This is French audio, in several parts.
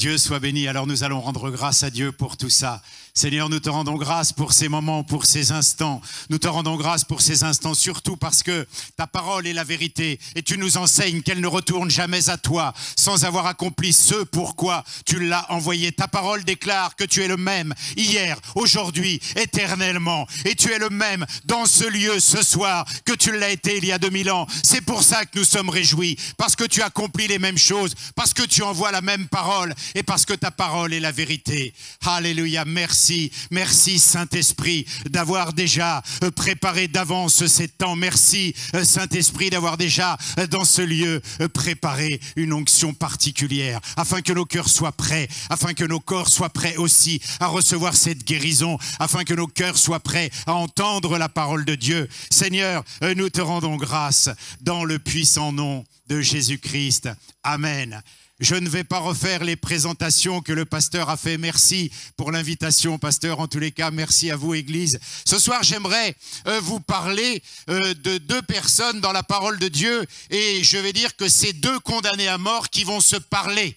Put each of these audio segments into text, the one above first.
Dieu soit béni. Alors nous allons rendre grâce à Dieu pour tout ça. Seigneur, nous te rendons grâce pour ces moments, pour ces instants. Nous te rendons grâce pour ces instants, surtout parce que ta parole est la vérité et tu nous enseignes qu'elle ne retourne jamais à toi sans avoir accompli ce pourquoi tu l'as envoyé. Ta parole déclare que tu es le même hier, aujourd'hui, éternellement. Et tu es le même dans ce lieu ce soir que tu l'as été il y a 2000 ans. C'est pour ça que nous sommes réjouis, parce que tu accomplis les mêmes choses, parce que tu envoies la même parole et parce que ta parole est la vérité. Alléluia, merci. Merci Saint-Esprit d'avoir déjà préparé d'avance ces temps. Merci Saint-Esprit d'avoir déjà dans ce lieu préparé une onction particulière afin que nos cœurs soient prêts, afin que nos corps soient prêts aussi à recevoir cette guérison, afin que nos cœurs soient prêts à entendre la parole de Dieu. Seigneur, nous te rendons grâce dans le puissant nom de Jésus-Christ. Amen. Je ne vais pas refaire les présentations que le pasteur a fait. Merci pour l'invitation, pasteur. En tous les cas, merci à vous, Église. Ce soir, j'aimerais vous parler de deux personnes dans la parole de Dieu. Et je vais dire que c'est deux condamnés à mort qui vont se parler.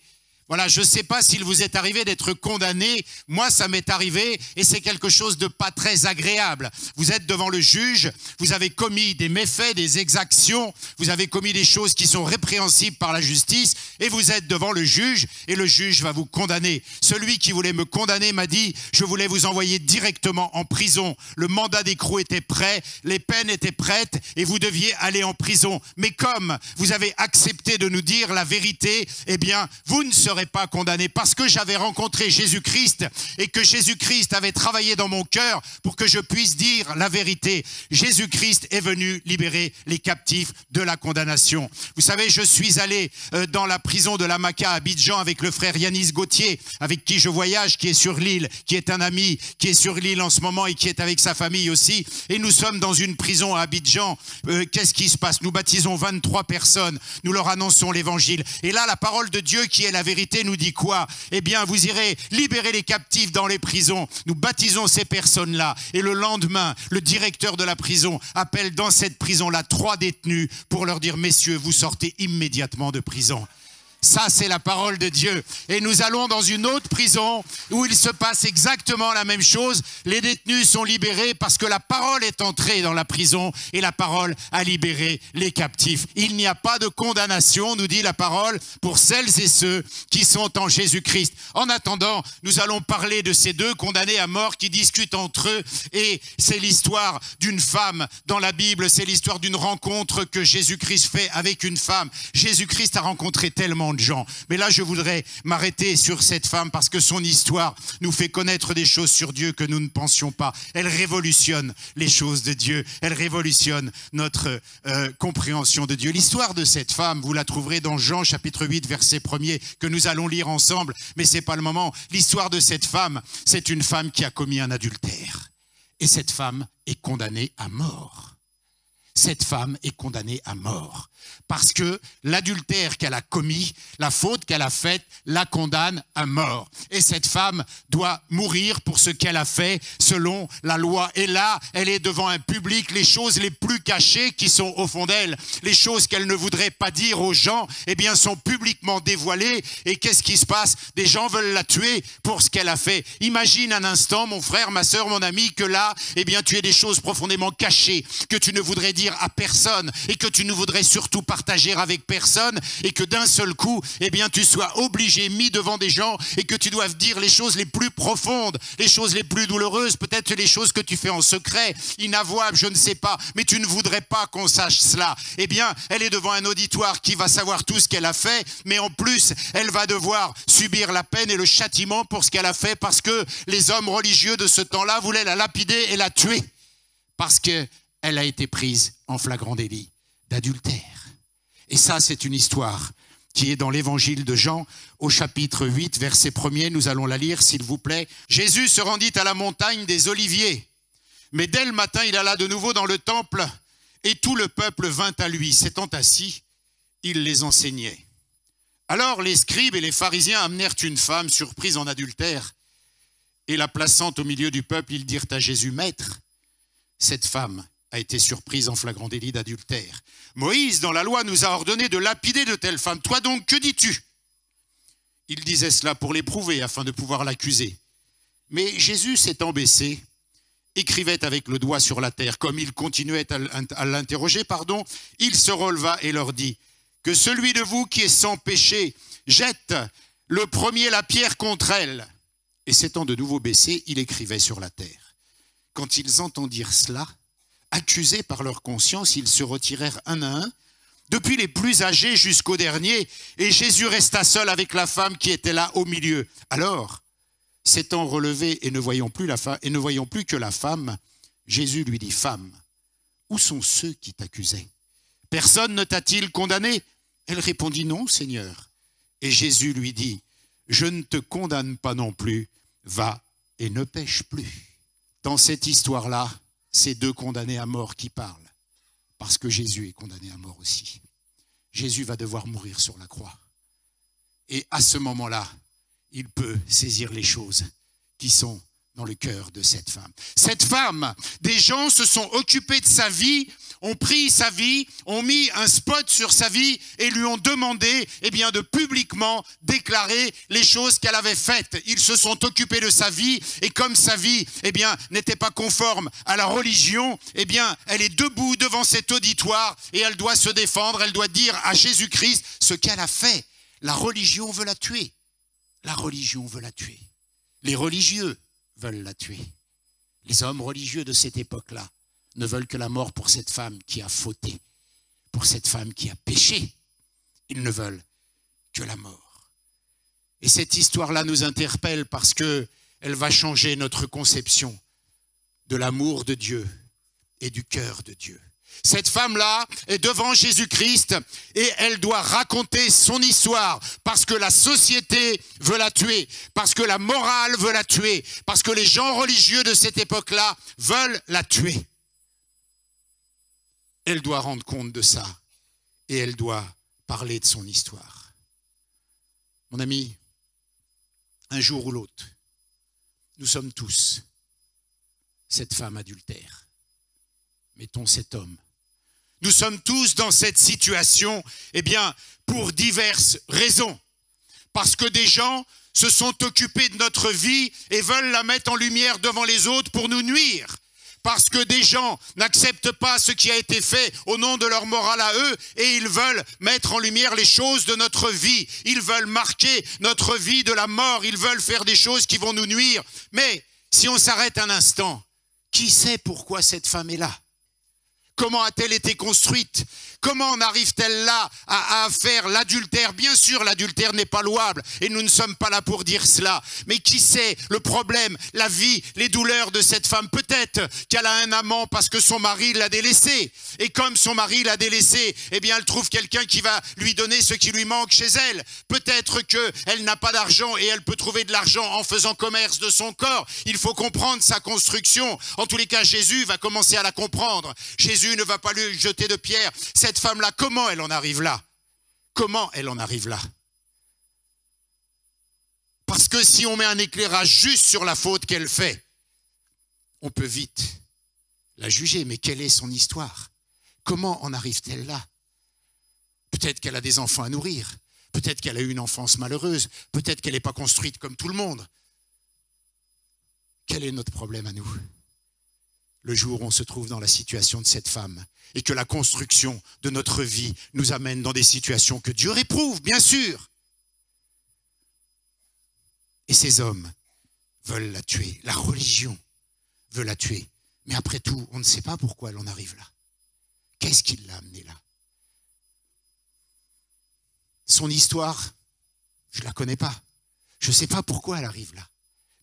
Voilà, je ne sais pas s'il vous est arrivé d'être condamné. Moi, ça m'est arrivé et c'est quelque chose de pas très agréable. Vous êtes devant le juge, vous avez commis des méfaits, des exactions, vous avez commis des choses qui sont répréhensibles par la justice et vous êtes devant le juge et le juge va vous condamner. Celui qui voulait me condamner m'a dit « Je voulais vous envoyer directement en prison. Le mandat d'écrou était prêt, les peines étaient prêtes et vous deviez aller en prison. Mais comme vous avez accepté de nous dire la vérité, eh bien, vous ne serez pas condamné parce que j'avais rencontré Jésus-Christ et que Jésus-Christ avait travaillé dans mon cœur pour que je puisse dire la vérité. Jésus-Christ est venu libérer les captifs de la condamnation. Vous savez, je suis allé dans la prison de la Maca à Abidjan avec le frère Yanis Gauthier, avec qui je voyage, qui est sur l'île, qui est un ami, qui est sur l'île en ce moment et qui est avec sa famille aussi. Et nous sommes dans une prison à Abidjan. Qu'est-ce qui se passe? Nous baptisons 23 personnes. Nous leur annonçons l'évangile. Et là, la parole de Dieu qui est la vérité nous dit quoi? Eh bien, vous irez libérer les captifs dans les prisons. Nous baptisons ces personnes-là. Et le lendemain, le directeur de la prison appelle dans cette prison-là 3 détenus pour leur dire, messieurs, vous sortez immédiatement de prison. Ça, c'est la parole de Dieu. Et nous allons dans une autre prison où il se passe exactement la même chose. Les détenus sont libérés parce que la parole est entrée dans la prison et la parole a libéré les captifs. Il n'y a pas de condamnation, nous dit la parole, pour celles et ceux qui sont en Jésus-Christ. En attendant, nous allons parler de ces deux condamnés à mort qui discutent entre eux. Et c'est l'histoire d'une femme dans la Bible. C'est l'histoire d'une rencontre que Jésus-Christ fait avec une femme. Jésus-Christ a rencontré tellement de gens. Mais là, je voudrais m'arrêter sur cette femme parce que son histoire nous fait connaître des choses sur Dieu que nous ne pensions pas. Elle révolutionne les choses de Dieu. Elle révolutionne notre compréhension de Dieu. L'histoire de cette femme, vous la trouverez dans Jean chapitre 8, verset 1er, que nous allons lire ensemble, mais c'est pas le moment. L'histoire de cette femme, c'est une femme qui a commis un adultère. Et cette femme est condamnée à mort. Cette femme est condamnée à mort. Parce que l'adultère qu'elle a commis, la faute qu'elle a faite, la condamne à mort. Et cette femme doit mourir pour ce qu'elle a fait selon la loi. Et là, elle est devant un public, les choses les plus cachées qui sont au fond d'elle, les choses qu'elle ne voudrait pas dire aux gens, eh bien, sont publiquement dévoilées. Et qu'est-ce qui se passe? Des gens veulent la tuer pour ce qu'elle a fait. Imagine un instant, mon frère, ma sœur, mon ami, que là, eh bien, tu aies des choses profondément cachées que tu ne voudrais dire à personne et que tu ne voudrais surtout partager avec personne et que d'un seul coup, eh bien, tu sois obligé, mis devant des gens et que tu doives dire les choses les plus profondes, les choses les plus douloureuses, peut-être les choses que tu fais en secret, inavouables, je ne sais pas, mais tu ne voudrais pas qu'on sache cela. Eh bien, elle est devant un auditoire qui va savoir tout ce qu'elle a fait, mais en plus, elle va devoir subir la peine et le châtiment pour ce qu'elle a fait parce que les hommes religieux de ce temps-là voulaient la lapider et la tuer parce qu'elle a été prise en flagrant délit d'adultère. Et ça, c'est une histoire qui est dans l'évangile de Jean, au chapitre 8, verset 1er. Nous allons la lire, s'il vous plaît. Jésus se rendit à la montagne des Oliviers. Mais dès le matin, il alla de nouveau dans le temple et tout le peuple vint à lui. S'étant assis, il les enseignait. Alors les scribes et les pharisiens amenèrent une femme surprise en adultère et la plaçant au milieu du peuple, ils dirent à Jésus, « Maître, cette femme a été surprise en flagrant délit d'adultère. Moïse, dans la loi, nous a ordonné de lapider de telles femmes. Toi donc, que dis-tu » Il disait cela pour l'éprouver, afin de pouvoir l'accuser. Mais Jésus, s'étant baissé, écrivait avec le doigt sur la terre. Comme il continuait à l'interroger, il se releva et leur dit, « Que celui de vous qui est sans péché jette le premier la pierre contre elle. » Et s'étant de nouveau baissé, il écrivait sur la terre. Quand ils entendirent cela, accusés par leur conscience, ils se retirèrent un à un, depuis les plus âgés jusqu'au dernier, et Jésus resta seul avec la femme qui était là au milieu. Alors, s'étant relevé et ne voyant plus que la femme, Jésus lui dit, « Femme, où sont ceux qui t'accusaient? Personne ne t'a-t-il condamné ?» Elle répondit, « Non, Seigneur. » Et Jésus lui dit, « Je ne te condamne pas non plus, va et ne pêche plus. » Dans cette histoire-là, c'est deux condamnés à mort qui parlent, parce que Jésus est condamné à mort aussi. Jésus va devoir mourir sur la croix. Et à ce moment-là, il peut saisir les choses qui sont dans le cœur de cette femme. Cette femme, des gens se sont occupés de sa vie, ont pris sa vie, ont mis un spot sur sa vie et lui ont demandé de publiquement déclarer les choses qu'elle avait faites. Ils se sont occupés de sa vie et comme sa vie n'était pas conforme à la religion, elle est debout devant cet auditoire et elle doit se défendre, elle doit dire à Jésus-Christ ce qu'elle a fait. La religion veut la tuer. La religion veut la tuer. Les religieux veulent la tuer. Les hommes religieux de cette époque-là ne veulent que la mort pour cette femme qui a fauté, pour cette femme qui a péché. Ils ne veulent que la mort. Et cette histoire-là nous interpelle parce qu'elle va changer notre conception de l'amour de Dieu et du cœur de Dieu. Cette femme-là est devant Jésus-Christ et elle doit raconter son histoire parce que la société veut la tuer, parce que la morale veut la tuer, parce que les gens religieux de cette époque-là veulent la tuer. Elle doit rendre compte de ça et elle doit parler de son histoire. Mon ami, un jour ou l'autre, nous sommes tous cette femme adultère. Mettons cet homme. Nous sommes tous dans cette situation, pour diverses raisons. Parce que des gens se sont occupés de notre vie et veulent la mettre en lumière devant les autres pour nous nuire. Parce que des gens n'acceptent pas ce qui a été fait au nom de leur morale à eux et ils veulent mettre en lumière les choses de notre vie. Ils veulent marquer notre vie de la mort. Ils veulent faire des choses qui vont nous nuire. Mais si on s'arrête un instant, qui sait pourquoi cette femme est là ? Comment a-t-elle été construite? Comment en arrive-t-elle là à faire l'adultère? Bien sûr, l'adultère n'est pas louable et nous ne sommes pas là pour dire cela. Mais qui sait le problème, la vie, les douleurs de cette femme? Peut-être qu'elle a un amant parce que son mari l'a délaissée. Et comme son mari l'a délaissée, elle trouve quelqu'un qui va lui donner ce qui lui manque chez elle. Peut-être qu'elle n'a pas d'argent et elle peut trouver de l'argent en faisant commerce de son corps. Il faut comprendre sa construction. En tous les cas, Jésus va commencer à la comprendre. Jésus ne va pas lui jeter de pierre. Cette femme-là, comment elle en arrive là? Comment elle en arrive là? Parce que si on met un éclairage juste sur la faute qu'elle fait, on peut vite la juger. Mais quelle est son histoire? Comment en arrive-t-elle là? Peut-être qu'elle a des enfants à nourrir. Peut-être qu'elle a eu une enfance malheureuse. Peut-être qu'elle n'est pas construite comme tout le monde. Quel est notre problème à nous? Le jour où on se trouve dans la situation de cette femme et que la construction de notre vie nous amène dans des situations que Dieu réprouve, bien sûr. Et ces hommes veulent la tuer. La religion veut la tuer. Mais après tout, on ne sait pas pourquoi elle en arrive là. Qu'est-ce qui l'a amenée là? Son histoire, je ne la connais pas. Je ne sais pas pourquoi elle arrive là.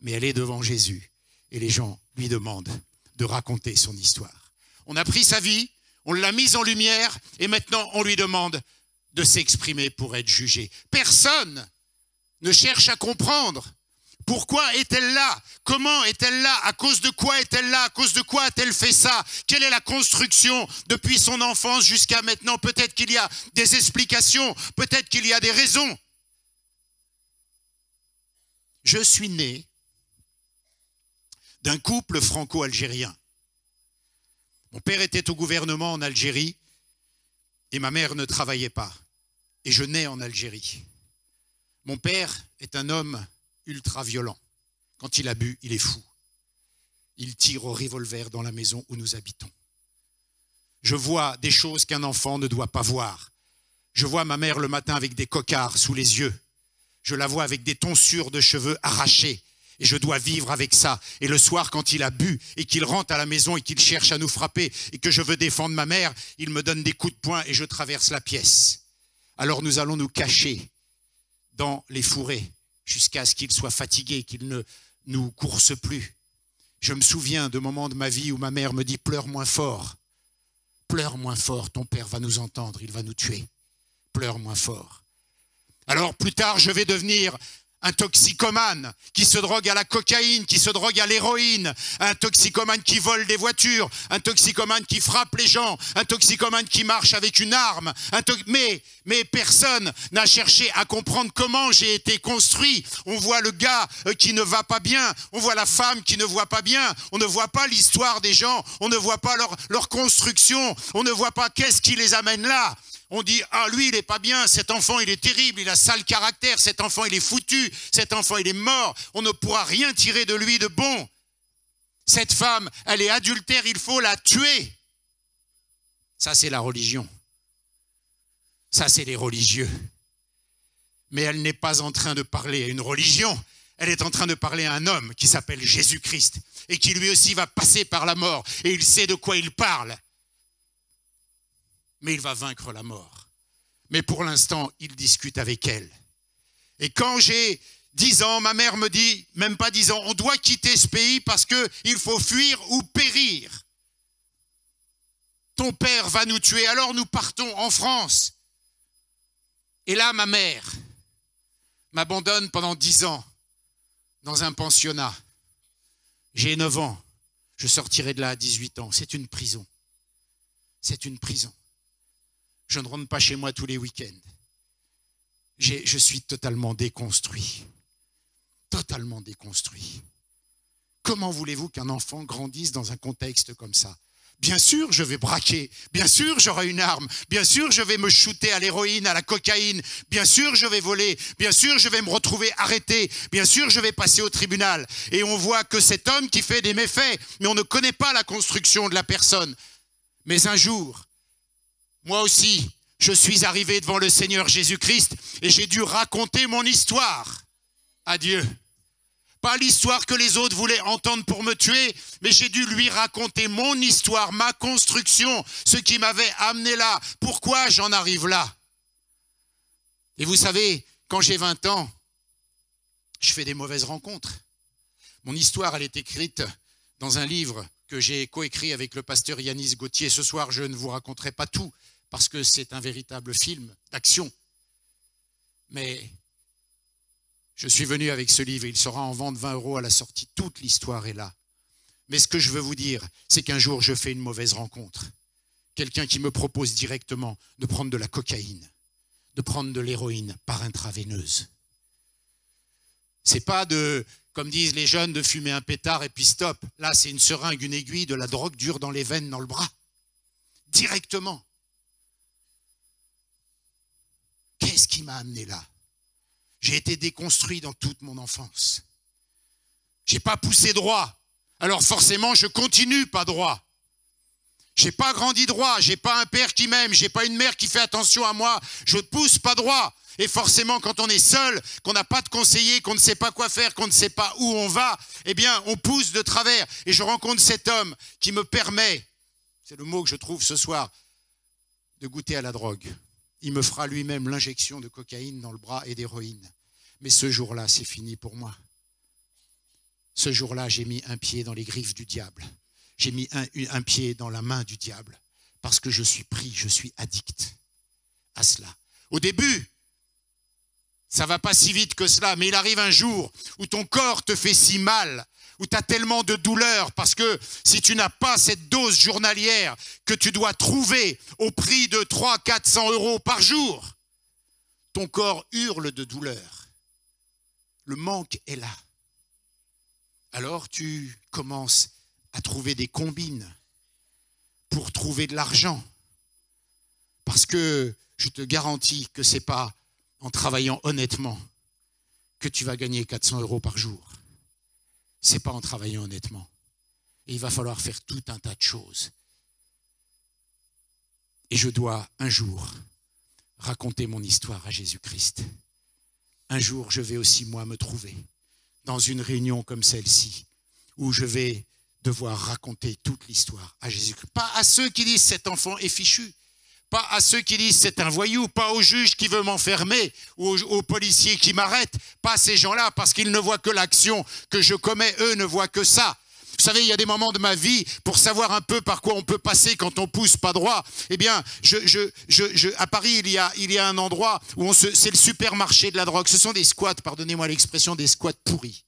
Mais elle est devant Jésus et les gens lui demandent de raconter son histoire. On a pris sa vie, on l'a mise en lumière et maintenant on lui demande de s'exprimer pour être jugé. Personne ne cherche à comprendre. Pourquoi est-elle là? Comment est-elle là? À cause de quoi est-elle là? À cause de quoi a-t-elle fait ça? Quelle est la construction depuis son enfance jusqu'à maintenant? Peut-être qu'il y a des explications, peut-être qu'il y a des raisons. Je suis né d'un couple franco-algérien. Mon père était au gouvernement en Algérie et ma mère ne travaillait pas. Et je nais en Algérie. Mon père est un homme ultra violent. Quand il a bu, il est fou. Il tire au revolver dans la maison où nous habitons. Je vois des choses qu'un enfant ne doit pas voir. Je vois ma mère le matin avec des cocards sous les yeux. Je la vois avec des tonsures de cheveux arrachées. Et je dois vivre avec ça. Et le soir, quand il a bu et qu'il rentre à la maison et qu'il cherche à nous frapper et que je veux défendre ma mère, il me donne des coups de poing et je traverse la pièce. Alors nous allons nous cacher dans les fourrés jusqu'à ce qu'il soit fatigué, qu'il ne nous course plus. Je me souviens de moments de ma vie où ma mère me dit « Pleure moins fort, ton père va nous entendre, il va nous tuer. Pleure moins fort. » Alors plus tard, je vais devenir un toxicomane qui se drogue à la cocaïne, qui se drogue à l'héroïne, un toxicomane qui vole des voitures, un toxicomane qui frappe les gens, un toxicomane qui marche avec une arme. Mais personne n'a cherché à comprendre comment j'ai été construit. On voit le gars qui ne va pas bien, on voit la femme qui ne voit pas bien, on ne voit pas l'histoire des gens, on ne voit pas leur construction, on ne voit pas qu'est-ce qui les amène là. On dit, ah lui il est pas bien, cet enfant il est terrible, il a sale caractère, cet enfant il est foutu, cet enfant il est mort, on ne pourra rien tirer de lui de bon. Cette femme, elle est adultère, il faut la tuer. Ça c'est la religion. Ça c'est les religieux. Mais elle n'est pas en train de parler à une religion, elle est en train de parler à un homme qui s'appelle Jésus-Christ et qui lui aussi va passer par la mort et il sait de quoi il parle. Mais il va vaincre la mort. Mais pour l'instant, il discute avec elle. Et quand j'ai 10 ans, ma mère me dit, même pas 10 ans, on doit quitter ce pays parce qu'il faut fuir ou périr. Ton père va nous tuer, alors nous partons en France. Et là, ma mère m'abandonne pendant 10 ans dans un pensionnat. J'ai 9 ans, je sortirai de là à 18 ans. C'est une prison. C'est une prison. Je ne rentre pas chez moi tous les week-ends. Je suis totalement déconstruit. Totalement déconstruit. Comment voulez-vous qu'un enfant grandisse dans un contexte comme ça? Bien sûr, je vais braquer. Bien sûr, j'aurai une arme. Bien sûr, je vais me shooter à l'héroïne, à la cocaïne. Bien sûr, je vais voler. Bien sûr, je vais me retrouver arrêté. Bien sûr, je vais passer au tribunal. Et on voit que cet homme qui fait des méfaits, mais on ne connaît pas la construction de la personne. Mais un jour, moi aussi, je suis arrivé devant le Seigneur Jésus-Christ et j'ai dû raconter mon histoire à Dieu. Pas l'histoire que les autres voulaient entendre pour me tuer, mais j'ai dû lui raconter mon histoire, ma construction, ce qui m'avait amené là, pourquoi j'en arrive là. Et vous savez, quand j'ai 20 ans, je fais des mauvaises rencontres. Mon histoire, elle est écrite dans un livre que j'ai coécrit avec le pasteur Yanis Gauthier. Ce soir, je ne vous raconterai pas tout, parce que c'est un véritable film d'action. Mais je suis venu avec ce livre et il sera en vente 20 € à la sortie. Toute l'histoire est là. Mais ce que je veux vous dire, c'est qu'un jour, je fais une mauvaise rencontre. Quelqu'un qui me propose directement de prendre de la cocaïne, de prendre de l'héroïne par intraveineuse. C'est pas de, comme disent les jeunes, de fumer un pétard et puis stop. Là, c'est une seringue, une aiguille, de la drogue dure dans les veines, dans le bras. Directement. Qu'est-ce qui m'a amené là? J'ai été déconstruit dans toute mon enfance. J'ai pas poussé droit. Alors forcément, je continue pas droit. J'ai pas grandi droit. J'ai pas un père qui m'aime. J'ai pas une mère qui fait attention à moi. Je pousse pas droit. Et forcément, quand on est seul, qu'on n'a pas de conseiller, qu'on ne sait pas quoi faire, qu'on ne sait pas où on va, eh bien, on pousse de travers. Et je rencontre cet homme qui me permet, c'est le mot que je trouve ce soir, de goûter à la drogue. Il me fera lui-même l'injection de cocaïne dans le bras et d'héroïne. Mais ce jour-là, c'est fini pour moi. Ce jour-là, j'ai mis un pied dans les griffes du diable. J'ai mis un pied dans la main du diable. Parce que je suis pris, je suis addict à cela. Au début, ça ne va pas si vite que cela, mais il arrive un jour où ton corps te fait si mal, où tu as tellement de douleur, parce que si tu n'as pas cette dose journalière que tu dois trouver au prix de 300-400 € par jour, ton corps hurle de douleur. Le manque est là. Alors tu commences à trouver des combines pour trouver de l'argent. Parce que je te garantis que ce n'est pas en travaillant honnêtement que tu vas gagner 400 € par jour. C'est pas en travaillant honnêtement. Et il va falloir faire tout un tas de choses. Et je dois un jour raconter mon histoire à Jésus-Christ. Un jour, je vais aussi, moi, me trouver dans une réunion comme celle-ci, où je vais devoir raconter toute l'histoire à Jésus-Christ. Pas à ceux qui disent cet enfant est fichu, pas à ceux qui disent c'est un voyou, pas au juge qui veut m'enfermer ou aux policiers qui m'arrêtent, pas à ces gens-là parce qu'ils ne voient que l'action que je commets, eux ne voient que ça. Vous savez, il y a des moments de ma vie, pour savoir un peu par quoi on peut passer quand on pousse pas droit, eh bien, à Paris, il y a un endroit où c'est le supermarché de la drogue. Ce sont des squats, pardonnez-moi l'expression, des squats pourris.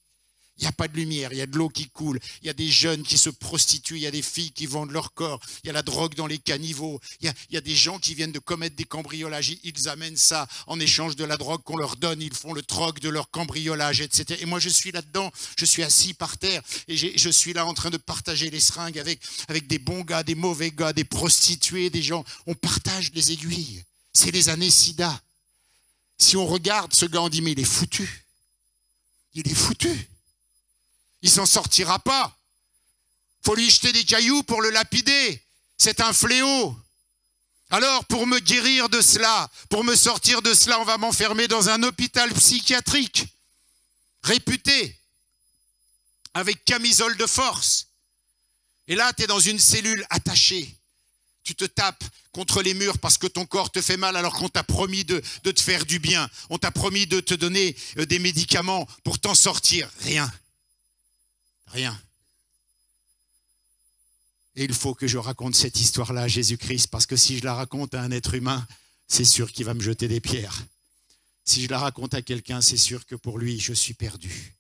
Il n'y a pas de lumière, il y a de l'eau qui coule, il y a des jeunes qui se prostituent, il y a des filles qui vendent leur corps, il y a la drogue dans les caniveaux, il y a des gens qui viennent de commettre des cambriolages, ils amènent ça en échange de la drogue qu'on leur donne, ils font le troc de leur cambriolage, etc. Et moi je suis là-dedans, je suis assis par terre et je suis là en train de partager les seringues avec des bons gars, des mauvais gars, des prostituées, des gens. On partage les aiguilles. C'est les années SIDA. Si on regarde ce gars, on dit mais il est foutu. Il est foutu. Il s'en sortira pas. Faut lui jeter des cailloux pour le lapider. C'est un fléau. Alors, pour me guérir de cela, pour me sortir de cela, on va m'enfermer dans un hôpital psychiatrique, réputé, avec camisole de force. Et là, tu es dans une cellule attachée. Tu te tapes contre les murs parce que ton corps te fait mal alors qu'on t'a promis de te faire du bien. On t'a promis de te donner des médicaments pour t'en sortir. Rien. Rien. Et il faut que je raconte cette histoire-là à Jésus-Christ, parce que si je la raconte à un être humain, c'est sûr qu'il va me jeter des pierres. Si je la raconte à quelqu'un, c'est sûr que pour lui, je suis perdu.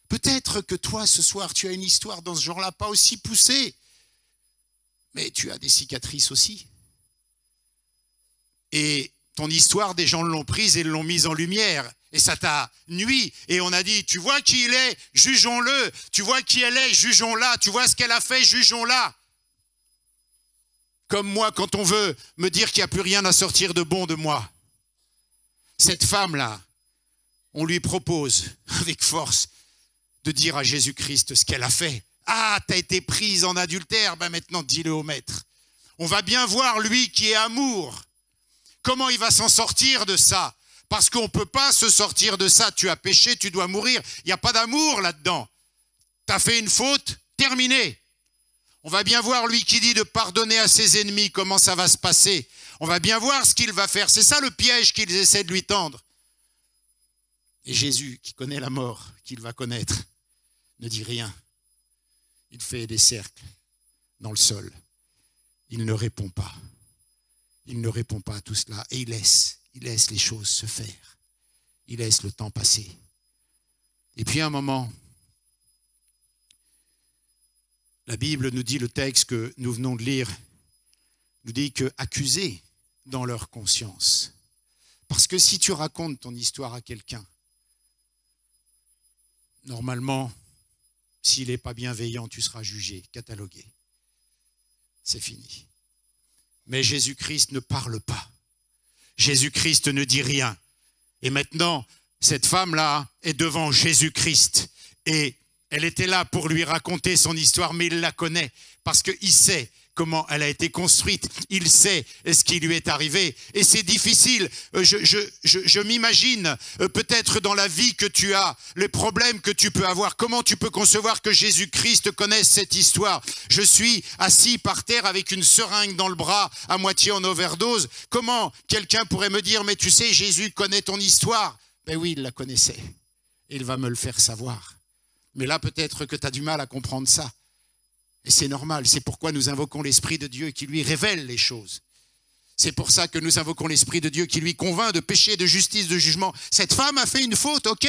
Peut-être que toi, ce soir, tu as une histoire dans ce genre-là, pas aussi poussée, mais tu as des cicatrices aussi. Et ton histoire, des gens l'ont prise et l'ont mise en lumière. Et ça t'a nui. Et on a dit, tu vois qui il est, jugeons-le. Tu vois qui elle est, jugeons-la. Tu vois ce qu'elle a fait, jugeons-la. Comme moi, quand on veut me dire qu'il n'y a plus rien à sortir de bon de moi. Cette femme-là, on lui propose, avec force, de dire à Jésus-Christ ce qu'elle a fait. Ah, t'as été prise en adultère, ben maintenant dis-le au maître. On va bien voir, lui qui est amour, comment il va s'en sortir de ça. Parce qu'on ne peut pas se sortir de ça. Tu as péché, tu dois mourir. Il n'y a pas d'amour là-dedans. Tu as fait une faute, terminé. On va bien voir, lui qui dit de pardonner à ses ennemis, comment ça va se passer. On va bien voir ce qu'il va faire. C'est ça le piège qu'ils essaient de lui tendre. Et Jésus, qui connaît la mort, qu'il va connaître, ne dit rien. Il fait des cercles dans le sol. Il ne répond pas. Il ne répond pas à tout cela. Et il laisse les choses se faire. Il laisse le temps passer. Et puis à un moment, la Bible nous dit, le texte que nous venons de lire, nous dit que accusés dans leur conscience. Parce que si tu racontes ton histoire à quelqu'un, normalement, s'il n'est pas bienveillant, tu seras jugé, catalogué. C'est fini. Mais Jésus-Christ ne parle pas. Jésus-Christ ne dit rien. Et maintenant, cette femme-là est devant Jésus-Christ. Et elle était là pour lui raconter son histoire, mais il la connaît parce qu'il sait comment elle a été construite. Il sait ce qui lui est arrivé. Et c'est difficile. Je m'imagine peut-être dans la vie que tu as, les problèmes que tu peux avoir. Comment tu peux concevoir que Jésus-Christ connaisse cette histoire? Je suis assis par terre avec une seringue dans le bras, à moitié en overdose. Comment quelqu'un pourrait me dire, mais tu sais, Jésus connaît ton histoire? Ben oui, il la connaissait. Et il va me le faire savoir. Mais là, peut-être que tu as du mal à comprendre ça. Et c'est normal, c'est pourquoi nous invoquons l'Esprit de Dieu qui lui révèle les choses. C'est pour ça que nous invoquons l'Esprit de Dieu qui lui convainc de péché, de justice, de jugement. Cette femme a fait une faute, ok.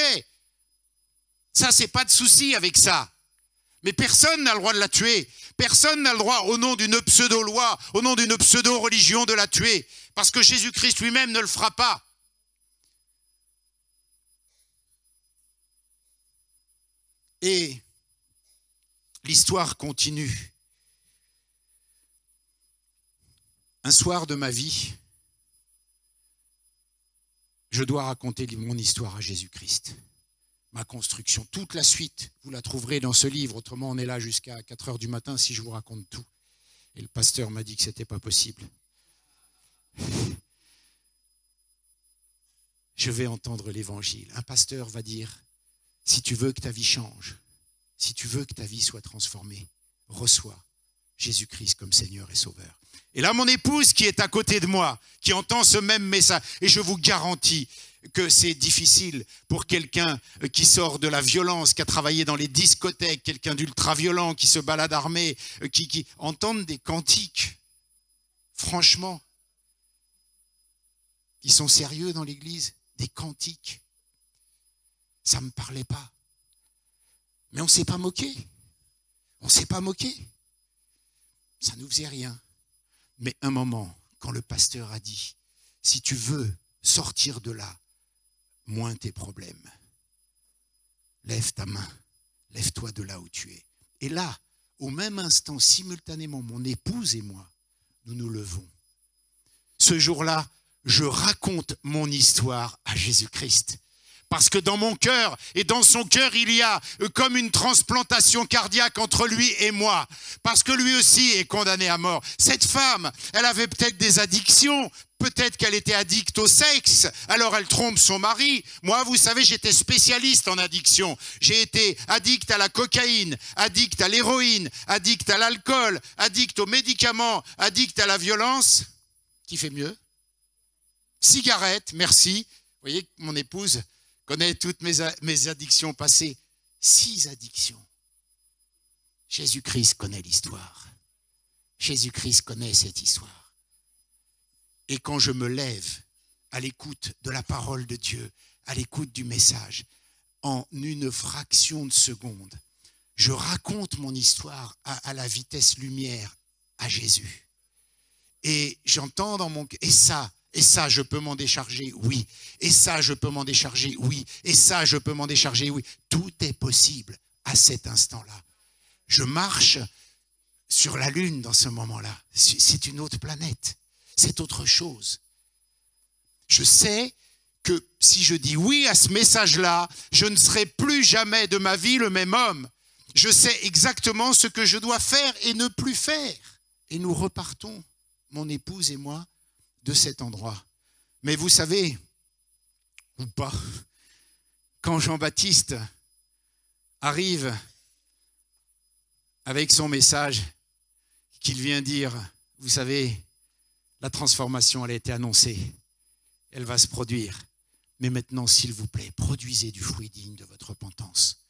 Ça, c'est pas de souci avec ça. Mais personne n'a le droit de la tuer. Personne n'a le droit, au nom d'une pseudo-loi, au nom d'une pseudo-religion, de la tuer. Parce que Jésus-Christ lui-même ne le fera pas. Et l'histoire continue. Un soir de ma vie, je dois raconter mon histoire à Jésus-Christ. ma construction. Toute la suite, vous la trouverez dans ce livre. Autrement, on est là jusqu'à 4 heures du matin si je vous raconte tout. Et le pasteur m'a dit que ce n'était pas possible. Je vais entendre l'évangile. Un pasteur va dire, si tu veux que ta vie change, si tu veux que ta vie soit transformée, reçois Jésus-Christ comme Seigneur et Sauveur. Et là, mon épouse qui est à côté de moi, qui entend ce même message, et je vous garantis que c'est difficile pour quelqu'un qui sort de la violence, qui a travaillé dans les discothèques, quelqu'un d'ultra-violent, qui se balade armé, qui entende des cantiques, franchement, qui sont sérieux dans l'église, des cantiques. Ça ne me parlait pas. Mais on ne s'est pas moqué. On ne s'est pas moqué. Ça ne nous faisait rien. Mais un moment, quand le pasteur a dit, si tu veux sortir de là, moins tes problèmes. Lève ta main, lève-toi de là où tu es. Et là, au même instant, simultanément, mon épouse et moi, nous nous levons. Ce jour-là, je raconte mon histoire à Jésus-Christ. Parce que dans mon cœur et dans son cœur, il y a comme une transplantation cardiaque entre lui et moi. Parce que lui aussi est condamné à mort. Cette femme, elle avait peut-être des addictions. Peut-être qu'elle était addicte au sexe. Alors elle trompe son mari. Moi, vous savez, j'étais spécialiste en addiction. J'ai été addict à la cocaïne, addict à l'héroïne, addict à l'alcool, addict aux médicaments, addict à la violence. Qui fait mieux? Cigarette, merci. Vous voyez que mon épouse connaît toutes mes addictions passées. 6 addictions. Jésus-Christ connaît l'histoire. Jésus-Christ connaît cette histoire. Et quand je me lève à l'écoute de la parole de Dieu, à l'écoute du message, en une fraction de seconde, je raconte mon histoire à la vitesse lumière à Jésus. Et j'entends dans mon cœur, et ça, je peux m'en décharger, oui. Et ça, je peux m'en décharger, oui. Et ça, je peux m'en décharger, oui. Tout est possible à cet instant-là. Je marche sur la Lune dans ce moment-là. C'est une autre planète. C'est autre chose. Je sais que si je dis oui à ce message-là, je ne serai plus jamais de ma vie le même homme. Je sais exactement ce que je dois faire et ne plus faire. Et nous repartons, mon épouse et moi, de cet endroit. Mais vous savez, ou pas, quand Jean-Baptiste arrive avec son message, qu'il vient dire, vous savez, la transformation, elle a été annoncée, elle va se produire. Mais maintenant, s'il vous plaît, produisez du fruit digne de votre repentance.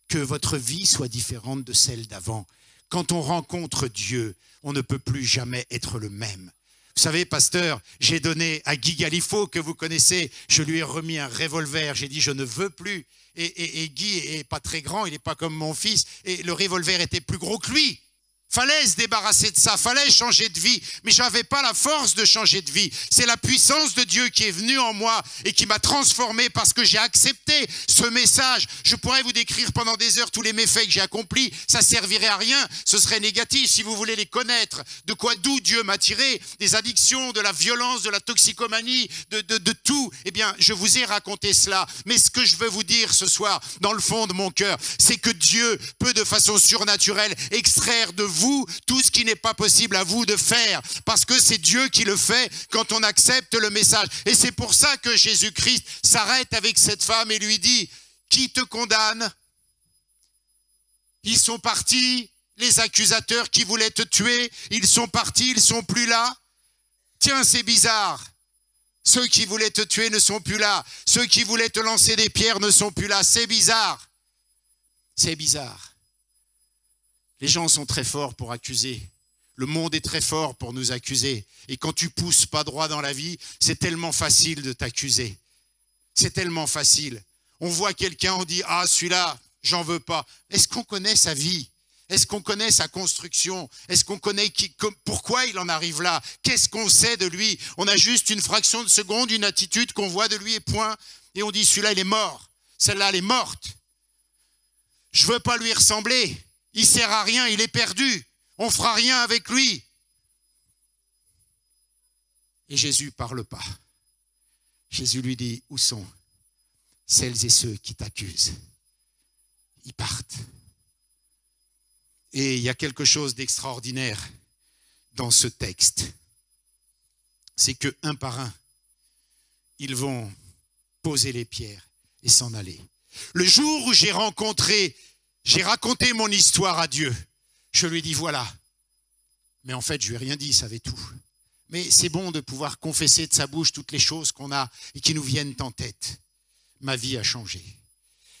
Que votre vie soit différente de celle d'avant. Quand on rencontre Dieu, on ne peut plus jamais être le même. Vous savez, pasteur, j'ai donné à Guy Galifo, que vous connaissez, je lui ai remis un revolver. J'ai dit, je ne veux plus. Et Guy est pas très grand, il n'est pas comme mon fils. Et le revolver était plus gros que lui. Fallait se débarrasser de ça, fallait changer de vie. Mais je n'avais pas la force de changer de vie. C'est la puissance de Dieu qui est venue en moi et qui m'a transformé parce que j'ai accepté ce message. Je pourrais vous décrire pendant des heures tous les méfaits que j'ai accomplis. Ça ne servirait à rien, ce serait négatif. Si vous voulez les connaître, d'où Dieu m'a tiré, des addictions, de la violence, de la toxicomanie, de tout, eh bien, je vous ai raconté cela. Mais ce que je veux vous dire ce soir, dans le fond de mon cœur, c'est que Dieu peut de façon surnaturelle extraire de vous tout ce qui n'est pas possible à vous de faire, parce que c'est Dieu qui le fait quand on accepte le message. Et c'est pour ça que Jésus-Christ s'arrête avec cette femme et lui dit, qui te condamne? Ils sont partis, les accusateurs qui voulaient te tuer, ils sont partis, ils sont plus là. Tiens, c'est bizarre. Ceux qui voulaient te tuer ne sont plus là. Ceux qui voulaient te lancer des pierres ne sont plus là. C'est bizarre. C'est bizarre. Les gens sont très forts pour accuser. Le monde est très fort pour nous accuser. Et quand tu pousses pas droit dans la vie, c'est tellement facile de t'accuser. C'est tellement facile. On voit quelqu'un, on dit « Ah, celui-là, j'en veux pas ». Est-ce qu'on connaît sa vie? Est-ce qu'on connaît sa construction? Est-ce qu'on connaît pourquoi il en arrive là? Qu'est-ce qu'on sait de lui? On a juste une fraction de seconde, une attitude qu'on voit de lui et point. Et on dit « Celui-là, il est mort. Celle-là, elle est morte. Je veux pas lui ressembler. Il sert à rien, il est perdu. On fera rien avec lui. » Et Jésus parle pas. Jésus lui dit, où sont celles et ceux qui t'accusent. Ils partent. Et il y a quelque chose d'extraordinaire dans ce texte. C'est que un par un, ils vont poser les pierres et s'en aller. Le jour où j'ai raconté mon histoire à Dieu, je lui ai dit voilà. Mais en fait, je lui ai rien dit, il savait tout. Mais c'est bon de pouvoir confesser de sa bouche toutes les choses qu'on a et qui nous viennent en tête. Ma vie a changé.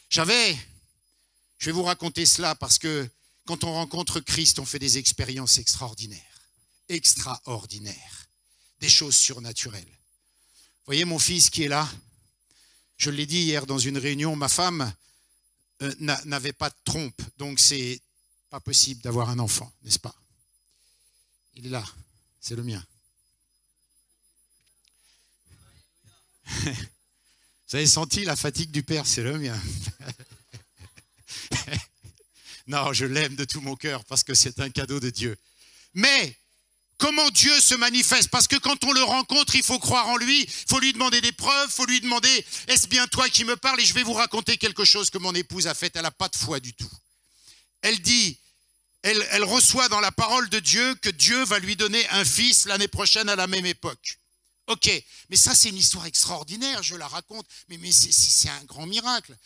Je vais vous raconter cela parce que quand on rencontre Christ, on fait des expériences extraordinaires. Extraordinaires. Des choses surnaturelles. Vous voyez mon fils qui est là? Je l'ai dit hier dans une réunion, ma femme n'avait pas de trompe, donc c'est pas possible d'avoir un enfant, n'est-ce pas? Il est là, c'est le mien. Vous avez senti la fatigue du père, c'est le mien. Non, je l'aime de tout mon cœur parce que c'est un cadeau de Dieu. Mais comment Dieu se manifeste? Parce que quand on le rencontre, il faut croire en lui, il faut lui demander des preuves, il faut lui demander « Est-ce bien toi qui me parles ?» Et je vais vous raconter quelque chose que mon épouse a fait, elle n'a pas de foi du tout. Elle dit, elle reçoit dans la parole de Dieu que Dieu va lui donner un fils l'année prochaine à la même époque. Ok, mais ça c'est une histoire extraordinaire, je la raconte, mais c'est un grand miracle.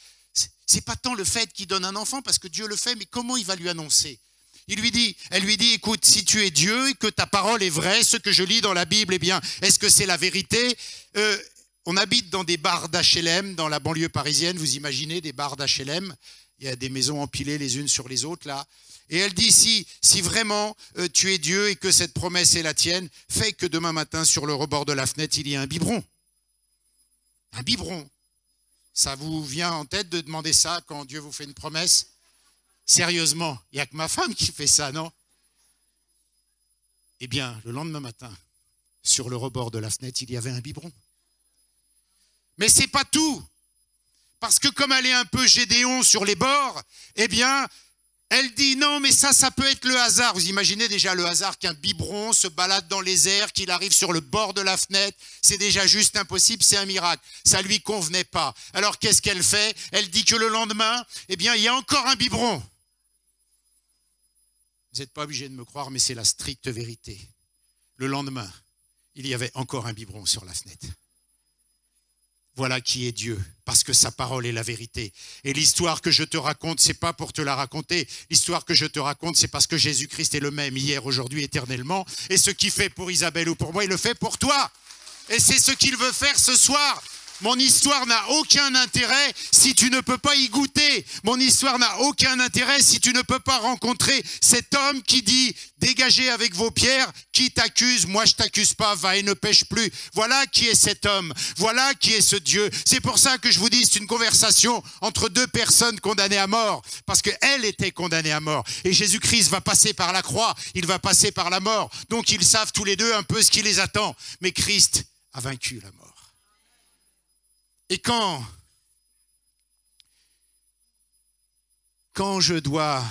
C'est pas tant le fait qu'il donne un enfant, parce que Dieu le fait, mais comment il va lui annoncer? Elle lui dit, écoute, si tu es Dieu et que ta parole est vraie, ce que je lis dans la Bible, eh bien, est-ce que c'est la vérité? On habite dans des bars d'HLM, dans la banlieue parisienne, vous imaginez des bars d'HLM, il y a des maisons empilées les unes sur les autres là. Et elle dit, si vraiment tu es Dieu et que cette promesse est la tienne, fais que demain matin, sur le rebord de la fenêtre, il y ait un biberon. Un biberon. Ça vous vient en tête de demander ça quand Dieu vous fait une promesse? Sérieusement, il n'y a que ma femme qui fait ça, non? Eh bien, le lendemain matin, sur le rebord de la fenêtre, il y avait un biberon. Mais c'est pas tout. Parce que comme elle est un peu Gédéon sur les bords, eh bien, elle dit non, mais ça peut être le hasard. Vous imaginez déjà le hasard qu'un biberon se balade dans les airs, qu'il arrive sur le bord de la fenêtre. C'est déjà juste impossible, c'est un miracle. Ça lui convenait pas. Alors qu'est-ce qu'elle fait? Elle dit que le lendemain, eh bien, il y a encore un biberon. Vous n'êtes pas obligé de me croire, mais c'est la stricte vérité. Le lendemain, il y avait encore un biberon sur la fenêtre. Voilà qui est Dieu, parce que sa parole est la vérité. Et l'histoire que je te raconte, c'est pas pour te la raconter. L'histoire que je te raconte, c'est parce que Jésus-Christ est le même hier, aujourd'hui, éternellement. Et ce qu'il fait pour Isabelle ou pour moi, il le fait pour toi. Et c'est ce qu'il veut faire ce soir. Mon histoire n'a aucun intérêt si tu ne peux pas y goûter. Mon histoire n'a aucun intérêt si tu ne peux pas rencontrer cet homme qui dit « Dégagez avec vos pierres, qui t'accuse, moi je t'accuse pas, va et ne pêche plus. » Voilà qui est cet homme, voilà qui est ce Dieu. C'est pour ça que je vous dis, c'est une conversation entre deux personnes condamnées à mort, parce qu'elle était condamnée à mort. Et Jésus-Christ va passer par la croix, il va passer par la mort. Donc ils savent tous les deux un peu ce qui les attend. Mais Christ a vaincu la mort. Et quand je dois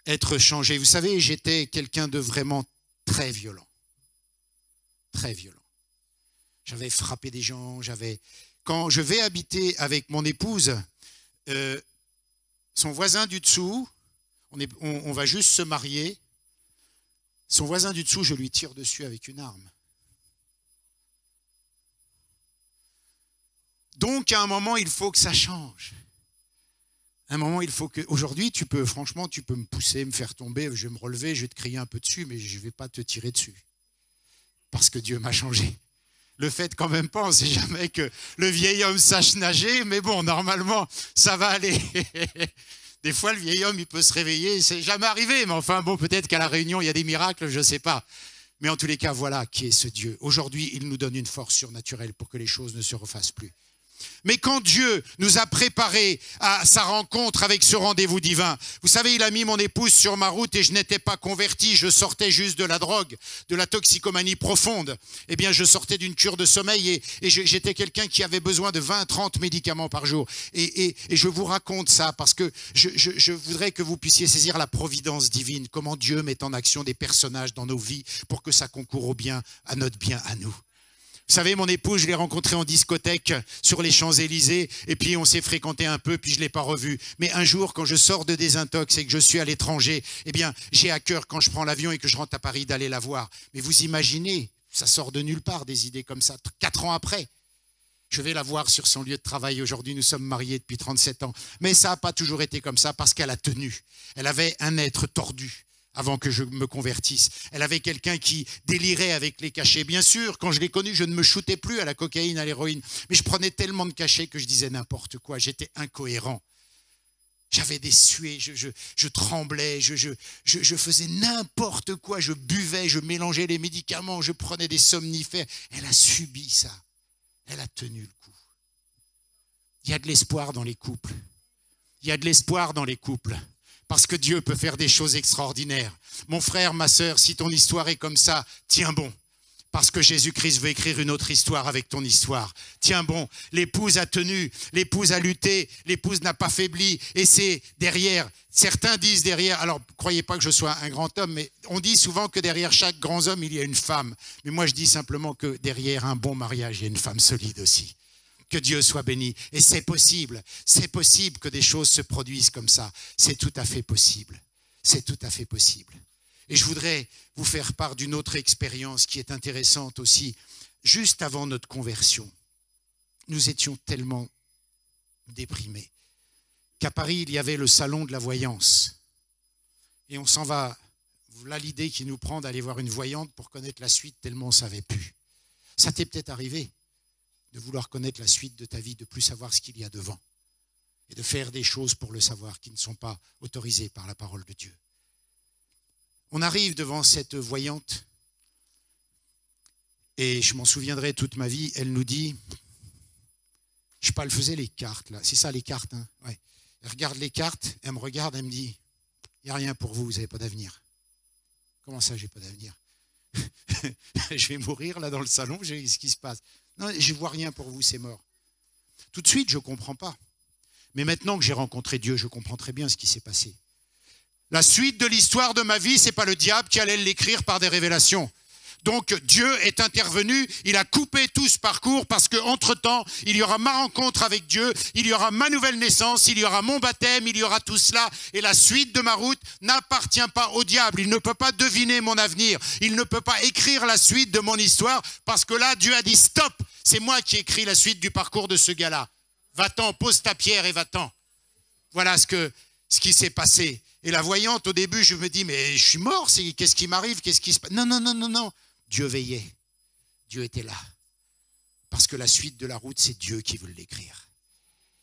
être changé, vous savez, j'étais quelqu'un de vraiment très violent. Très violent. J'avais frappé des gens, Quand je vais habiter avec mon épouse, son voisin du dessous, on va juste se marier, son voisin du dessous, je lui tire dessus avec une arme. Donc, à un moment, il faut que ça change. À un moment, il faut que... Aujourd'hui, franchement, tu peux me pousser, me faire tomber, je vais me relever, je vais te crier un peu dessus, mais je ne vais pas te tirer dessus. Parce que Dieu m'a changé. Le fait quand même pas, on ne sait jamais que le vieil homme sache nager, mais bon, normalement, ça va aller. Des fois, le vieil homme, il peut se réveiller, c'est jamais arrivé, mais enfin, bon, peut-être qu'à la Réunion, il y a des miracles, je ne sais pas. Mais en tous les cas, voilà qui est ce Dieu. Aujourd'hui, il nous donne une force surnaturelle pour que les choses ne se refassent plus. Mais quand Dieu nous a préparés à sa rencontre avec ce rendez-vous divin, vous savez, il a mis mon épouse sur ma route et je n'étais pas converti, je sortais juste de la drogue, de la toxicomanie profonde. Eh bien, je sortais d'une cure de sommeil et j'étais quelqu'un qui avait besoin de 20-30 médicaments par jour. Et je vous raconte ça parce que je voudrais que vous puissiez saisir la providence divine, comment Dieu met en action des personnages dans nos vies pour que ça concourt au bien, à notre bien, à nous. Vous savez, mon épouse, je l'ai rencontré en discothèque sur les Champs-Élysées et puis on s'est fréquenté un peu, puis je ne l'ai pas revu. Mais un jour, quand je sors de désintox et que je suis à l'étranger, eh bien, j'ai à cœur, quand je prends l'avion et que je rentre à Paris, d'aller la voir. Mais vous imaginez, ça sort de nulle part, des idées comme ça, 4 ans après. Je vais la voir sur son lieu de travail. Aujourd'hui, nous sommes mariés depuis 37 ans. Mais ça n'a pas toujours été comme ça parce qu'elle a tenu. Elle avait un être tordu avant que je me convertisse. Elle avait quelqu'un qui délirait avec les cachets. Bien sûr, quand je l'ai connue, je ne me shootais plus à la cocaïne, à l'héroïne. Mais je prenais tellement de cachets que je disais n'importe quoi. J'étais incohérent. J'avais des suées, je tremblais, je faisais n'importe quoi. Je buvais, je mélangeais les médicaments, je prenais des somnifères. Elle a subi ça. Elle a tenu le coup. Il y a de l'espoir dans les couples. Il y a de l'espoir dans les couples. Parce que Dieu peut faire des choses extraordinaires. Mon frère, ma sœur, si ton histoire est comme ça, tiens bon. Parce que Jésus-Christ veut écrire une autre histoire avec ton histoire. Tiens bon, l'épouse a tenu, l'épouse a lutté, l'épouse n'a pas faibli. Et c'est derrière, certains disent derrière, alors croyez pas que je sois un grand homme, mais on dit souvent que derrière chaque grand homme, il y a une femme. Mais moi je dis simplement que derrière un bon mariage, il y a une femme solide aussi. Que Dieu soit béni. Et c'est possible que des choses se produisent comme ça. C'est tout à fait possible. C'est tout à fait possible. Et je voudrais vous faire part d'une autre expérience qui est intéressante aussi. Juste avant notre conversion, nous étions tellement déprimés qu'à Paris, il y avait le salon de la voyance. Et on s'en va, voilà l'idée qui nous prend d'aller voir une voyante pour connaître la suite tellement on ne savait plus. Ça t'est peut-être arrivé de vouloir connaître la suite de ta vie, de plus savoir ce qu'il y a devant et de faire des choses pour le savoir qui ne sont pas autorisées par la parole de Dieu. On arrive devant cette voyante et je m'en souviendrai toute ma vie. Elle nous dit, je sais pas, elle faisait les cartes là, c'est ça les cartes, hein, ouais. Elle regarde les cartes, elle me regarde, elle me dit, il n'y a rien pour vous, vous n'avez pas d'avenir. Comment ça, j'ai pas d'avenir? Je vais mourir là dans le salon, qu'est-ce qui se passe? Non, je ne vois rien pour vous, c'est mort. Tout de suite, je ne comprends pas. Mais maintenant que j'ai rencontré Dieu, je comprends très bien ce qui s'est passé. La suite de l'histoire de ma vie, ce n'est pas le diable qui allait l'écrire par des révélations. Donc Dieu est intervenu, il a coupé tout ce parcours parce qu'entre-temps, il y aura ma rencontre avec Dieu, il y aura ma nouvelle naissance, il y aura mon baptême, il y aura tout cela. Et la suite de ma route n'appartient pas au diable. Il ne peut pas deviner mon avenir. Il ne peut pas écrire la suite de mon histoire parce que là, Dieu a dit stop. C'est moi qui écris la suite du parcours de ce gars-là. Va-t'en, pose ta pierre et va-t'en. Voilà ce qui s'est passé. Et la voyante, au début, je me dis, mais je suis mort, qu'est-ce qui m'arrive, qu'est-ce qui se passe? Non. Dieu veillait. Dieu était là. Parce que la suite de la route, c'est Dieu qui veut l'écrire.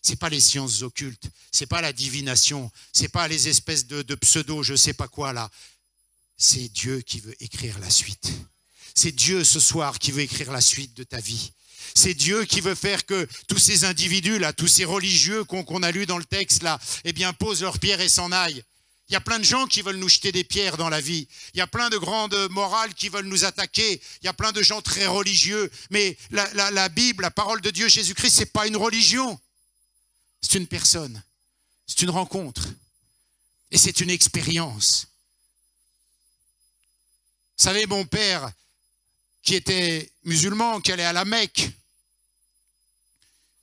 Ce n'est pas les sciences occultes, ce n'est pas la divination, ce n'est pas les espèces de pseudo, je ne sais pas quoi là. C'est Dieu qui veut écrire la suite. C'est Dieu ce soir qui veut écrire la suite de ta vie. C'est Dieu qui veut faire que tous ces individus là, tous ces religieux qu'on a lus dans le texte là, eh bien posent leurs pierres et s'en aillent. Il y a plein de gens qui veulent nous jeter des pierres dans la vie. Il y a plein de grandes morales qui veulent nous attaquer. Il y a plein de gens très religieux. Mais la Bible, la parole de Dieu, Jésus-Christ, ce n'est pas une religion. C'est une personne. C'est une rencontre. Et c'est une expérience. Vous savez, mon père, qui était musulman, qui allait à la Mecque,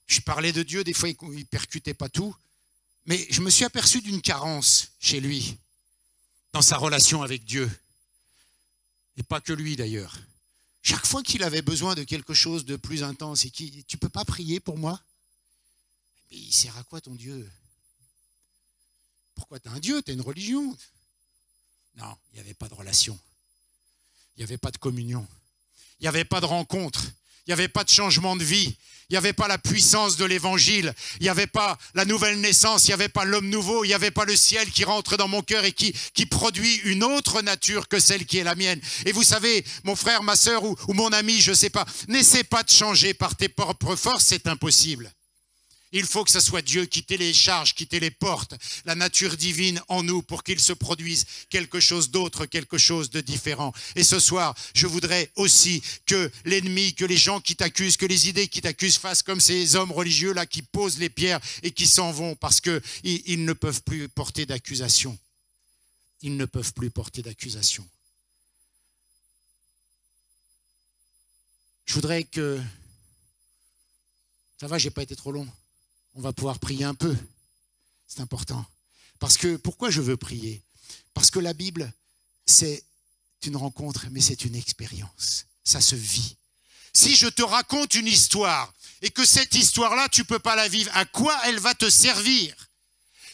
je parlais de Dieu, des fois il ne percutait pas tout. Mais je me suis aperçu d'une carence chez lui, dans sa relation avec Dieu. Et pas que lui d'ailleurs. Chaque fois qu'il avait besoin de quelque chose de plus intense, et tu ne peux pas prier pour moi? Mais il sert à quoi ton Dieu? Pourquoi tu as un Dieu? Tu as une religion? Non, il n'y avait pas de relation. Il n'y avait pas de communion. Il n'y avait pas de rencontre. Il n'y avait pas de changement de vie. Il n'y avait pas la puissance de l'évangile. Il n'y avait pas la nouvelle naissance. Il n'y avait pas l'homme nouveau. Il n'y avait pas le ciel qui rentre dans mon cœur et qui produit une autre nature que celle qui est la mienne. Et vous savez, mon frère, ma sœur ou mon ami, je ne sais pas, n'essaie pas de changer par tes propres forces, c'est impossible. Il faut que ce soit Dieu qui télécharge, qui téléporte la nature divine en nous pour qu'il se produise quelque chose d'autre, quelque chose de différent. Et ce soir, je voudrais aussi que l'ennemi, que les gens qui t'accusent, que les idées qui t'accusent fassent comme ces hommes religieux là qui posent les pierres et qui s'en vont parce qu'ils ne peuvent plus porter d'accusation. Ils ne peuvent plus porter d'accusation. Je voudrais que... Ça va, j'ai pas été trop long. On va pouvoir prier un peu. C'est important. Parce que, pourquoi je veux prier? Parce que la Bible, c'est une rencontre, mais c'est une expérience. Ça se vit. Si je te raconte une histoire et que cette histoire-là, tu ne peux pas la vivre, à quoi elle va te servir?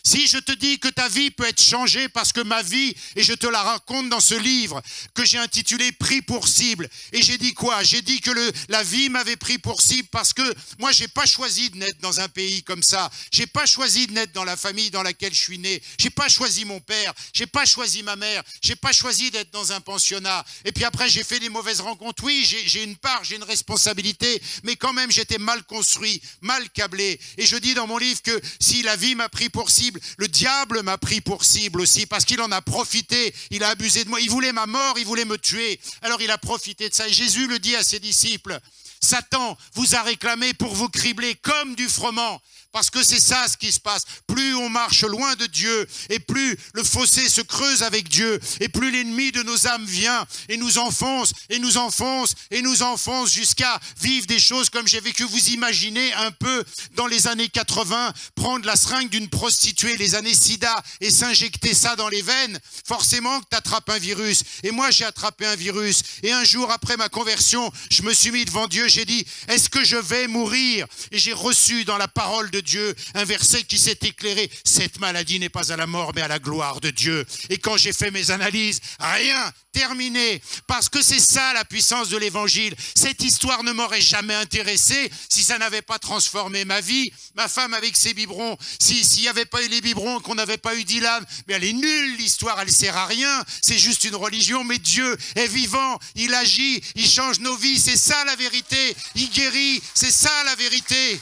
Si je te dis que ta vie peut être changée parce que ma vie, et je te la raconte dans ce livre que j'ai intitulé « Pris pour cible ». Et j'ai dit quoi? J'ai dit que la vie m'avait pris pour cible parce que moi, je n'ai pas choisi de naître dans un pays comme ça. Je n'ai pas choisi de naître dans la famille dans laquelle je suis né. Je n'ai pas choisi mon père. Je n'ai pas choisi ma mère. Je n'ai pas choisi d'être dans un pensionnat. Et puis après, j'ai fait des mauvaises rencontres. Oui, j'ai une part, j'ai une responsabilité, mais quand même, j'étais mal construit, mal câblé. Et je dis dans mon livre que si la vie m'a pris pour cible, le diable m'a pris pour cible aussi parce qu'il en a profité, il a abusé de moi, il voulait ma mort, il voulait me tuer, alors il a profité de ça. Et Jésus le dit à ses disciples, Satan vous a réclamé pour vous cribler comme du froment. Parce que c'est ça ce qui se passe. Plus on marche loin de Dieu et plus le fossé se creuse avec Dieu et plus l'ennemi de nos âmes vient et nous enfonce et nous enfonce et nous enfonce jusqu'à vivre des choses comme j'ai vécu. Vous imaginez un peu dans les années 80 prendre la seringue d'une prostituée, les années sida et s'injecter ça dans les veines. Forcément que tu attrapes un virus. Et moi j'ai attrapé un virus. Et un jour après ma conversion, je me suis mis devant Dieu, j'ai dit, est-ce que je vais mourir? Et j'ai reçu dans la parole de Dieu, un verset qui s'est éclairé. Cette maladie n'est pas à la mort, mais à la gloire de Dieu. Et quand j'ai fait mes analyses, rien, terminé. Parce que c'est ça la puissance de l'évangile. Cette histoire ne m'aurait jamais intéressé si ça n'avait pas transformé ma vie. Ma femme avec ses biberons, s'il n'y avait pas eu les biberons, qu'on n'avait pas eu Dylan, mais elle est nulle, l'histoire, elle ne sert à rien. C'est juste une religion, mais Dieu est vivant, il agit, il change nos vies. C'est ça la vérité. Il guérit, c'est ça la vérité.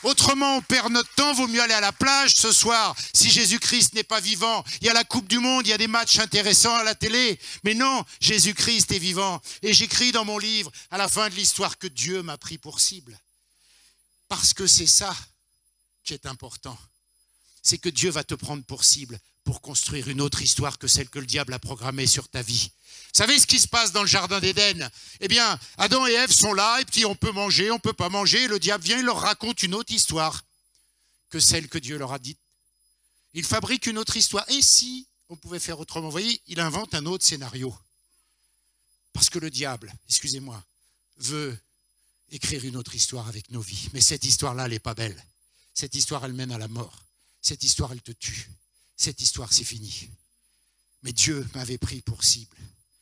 Autrement, on perd notre temps, vaut mieux aller à la plage ce soir. Si Jésus-Christ n'est pas vivant, il y a la Coupe du Monde, il y a des matchs intéressants à la télé. Mais non, Jésus-Christ est vivant. Et j'écris dans mon livre, à la fin de l'histoire, que Dieu m'a pris pour cible. Parce que c'est ça qui est important. C'est que Dieu va te prendre pour cible pour construire une autre histoire que celle que le diable a programmée sur ta vie. Vous savez ce qui se passe dans le jardin d'Éden? Eh bien, Adam et Ève sont là, et puis on peut manger, on ne peut pas manger. Le diable vient, il leur raconte une autre histoire que celle que Dieu leur a dite. Il fabrique une autre histoire. Et si on pouvait faire autrement? Vous voyez, il invente un autre scénario. Parce que le diable, excusez-moi, veut écrire une autre histoire avec nos vies. Mais cette histoire-là, elle n'est pas belle. Cette histoire, elle mène à la mort. Cette histoire, elle te tue. Cette histoire, c'est fini. Mais Dieu m'avait pris pour cible.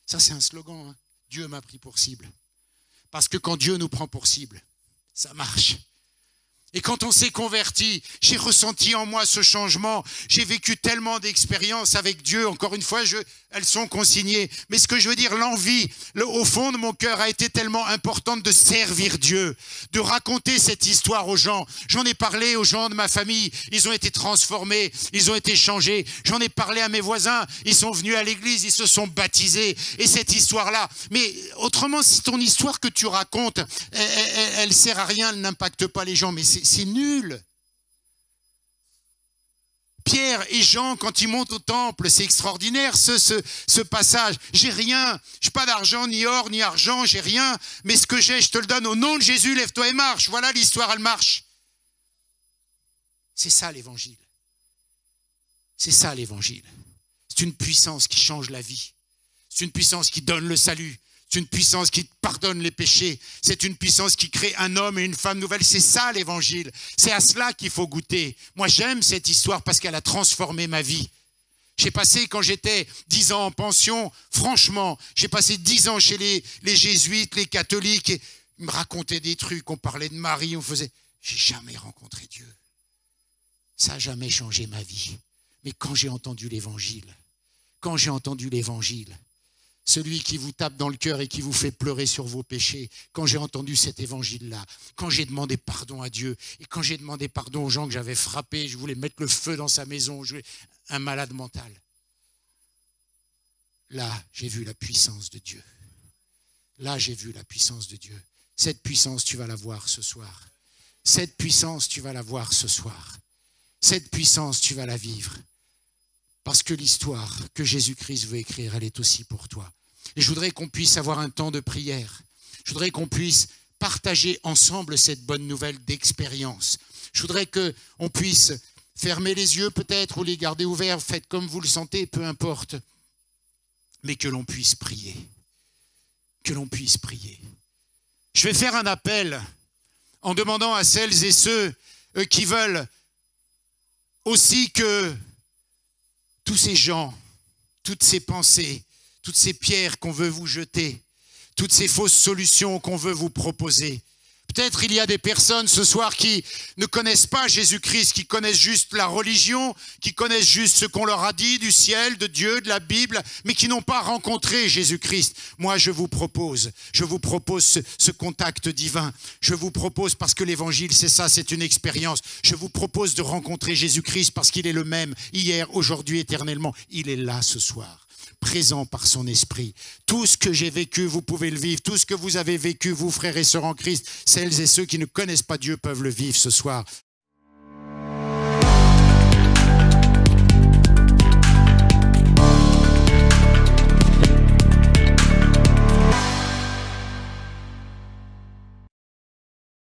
Ça, c'est un slogan. Hein. Dieu m'a pris pour cible. Parce que quand Dieu nous prend pour cible, ça marche. Et quand on s'est converti, j'ai ressenti en moi ce changement. J'ai vécu tellement d'expériences avec Dieu. Encore une fois, elles sont consignées. Mais ce que je veux dire, l'envie, au fond de mon cœur, a été tellement importante de servir Dieu, de raconter cette histoire aux gens. J'en ai parlé aux gens de ma famille. Ils ont été transformés, ils ont été changés. J'en ai parlé à mes voisins. Ils sont venus à l'église, ils se sont baptisés. Et cette histoire-là, mais autrement, si ton histoire que tu racontes, elle sert à rien, elle n'impacte pas les gens, mais c'est nul. Pierre et Jean, quand ils montent au temple, c'est extraordinaire ce passage. J'ai rien, je n'ai pas d'argent, ni or, ni argent, j'ai rien, mais ce que j'ai, je te le donne. Au nom de Jésus, lève-toi et marche. Voilà l'histoire, elle marche. C'est ça l'évangile. C'est ça l'évangile. C'est une puissance qui change la vie. C'est une puissance qui donne le salut. C'est une puissance qui pardonne les péchés. C'est une puissance qui crée un homme et une femme nouvelle. C'est ça l'évangile. C'est à cela qu'il faut goûter. Moi, j'aime cette histoire parce qu'elle a transformé ma vie. J'ai passé, quand j'étais 10 ans en pension, franchement, j'ai passé 10 ans chez les jésuites, les catholiques. Et ils me racontaient des trucs, on parlait de Marie, on faisait... J'ai jamais rencontré Dieu. Ça n'a jamais changé ma vie. Mais quand j'ai entendu l'évangile, celui qui vous tape dans le cœur et qui vous fait pleurer sur vos péchés, quand j'ai entendu cet évangile-là, quand j'ai demandé pardon à Dieu, et quand j'ai demandé pardon aux gens que j'avais frappés, je voulais mettre le feu dans sa maison, un malade mental. Là, j'ai vu la puissance de Dieu. Là, j'ai vu la puissance de Dieu. Cette puissance, tu vas la voir ce soir. Cette puissance, tu vas la voir ce soir. Cette puissance, tu vas la vivre. Parce que l'histoire que Jésus-Christ veut écrire, elle est aussi pour toi. Et je voudrais qu'on puisse avoir un temps de prière. Je voudrais qu'on puisse partager ensemble cette bonne nouvelle d'expérience. Je voudrais qu'on puisse fermer les yeux peut-être ou les garder ouverts, faites comme vous le sentez, peu importe, mais que l'on puisse prier. Que l'on puisse prier. Je vais faire un appel en demandant à celles et ceux qui veulent aussi que tous ces gens, toutes ces pensées, toutes ces pierres qu'on veut vous jeter, toutes ces fausses solutions qu'on veut vous proposer. Peut-être il y a des personnes ce soir qui ne connaissent pas Jésus-Christ, qui connaissent juste la religion, qui connaissent juste ce qu'on leur a dit du ciel, de Dieu, de la Bible, mais qui n'ont pas rencontré Jésus-Christ. Moi, je vous propose ce contact divin. Je vous propose, parce que l'évangile, c'est ça, c'est une expérience. Je vous propose de rencontrer Jésus-Christ parce qu'il est le même, hier, aujourd'hui, éternellement. Il est là ce soir, présent par son esprit. Tout ce que j'ai vécu, vous pouvez le vivre. Tout ce que vous avez vécu, vous, frères et sœurs en Christ, celles et ceux qui ne connaissent pas Dieu peuvent le vivre ce soir.